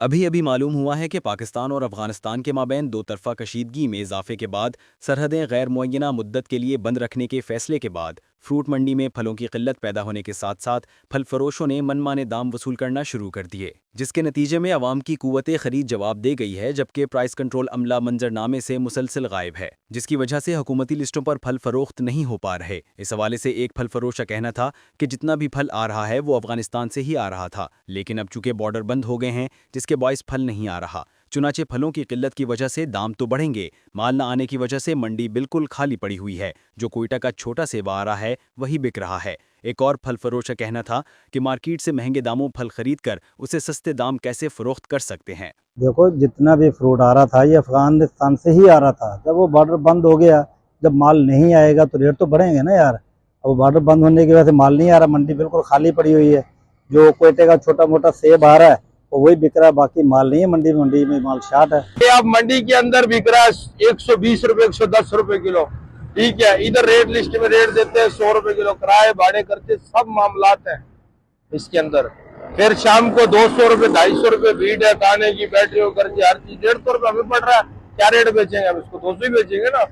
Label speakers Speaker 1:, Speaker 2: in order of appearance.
Speaker 1: अभी अभी मालूम हुआ है कि पाकिस्तान और अफगानिस्तान के माबैन दो तरफा कशीदगी में इजाफे के बाद सरहदें गैर मुअय्यना मुद्दत के लिए बंद रखने के फैसले के बाद फ्रूट मंडी में फलों की किल्लत पैदा होने के साथ साथ फल फरोशों ने मनमाने दाम वसूल करना शुरू कर दिए, जिसके नतीजे में अवाम की कुव्वते खरीद जवाब दे गई है, जबकि प्राइस कंट्रोल अमला मंजरनामे से मुसलसल गायब है, जिसकी वजह से हुकूमती लिस्टों पर फल फरोख्त नहीं हो पा रहे। इस हवाले से एक फल फरोश का कहना था कि जितना भी फल आ रहा है वो अफगानिस्तान से ही आ रहा था, लेकिन अब चूंकि बॉर्डर बंद हो गए हैं जिसके बाइस फल नहीं आ रहा, चुनाचे फलों की किल्लत की वजह से दाम तो बढ़ेंगे, माल न आने की वजह से मंडी बिल्कुल खाली पड़ी हुई है। जो कोयटा का छोटा सेवा आ रहा है वही बिक रहा है। एक और फल फरोश का कहना था कि मार्केट से महंगे दामों फल खरीद कर उसे सस्ते दाम कैसे फरोख्त कर सकते हैं।
Speaker 2: देखो, जितना भी फ्रूट आ रहा था ये अफगानिस्तान से ही आ रहा था। जब वो बॉर्डर बंद हो गया, जब माल नहीं आएगा तो रेट तो बढ़ेंगे ना यार। अब बॉर्डर बंद होने की वजह से माल नहीं आ रहा, मंडी बिल्कुल खाली पड़ी हुई है। जो कोयटे का छोटा मोटा सेब आ रहा है वो वही बिक रहा है, बाकी माल नहीं है मंडी में माल शार्ट है।
Speaker 3: ये अब मंडी के अंदर बिक रहा है 120 रुपए 110 रुपए किलो, ठीक है। इधर रेट लिस्ट में रेट देते हैं 100 रुपए किलो, किराए भाड़े करते सब मामलात हैं इसके अंदर। फिर शाम को 200 रुपए 250 रुपए भीड़ है, खाने की बैटरी खर्चे हर चीज 150 रुपए हमें पड़ रहा है। क्या रेट बेचेंगे हम इसको? 200 ही बेचेंगे ना।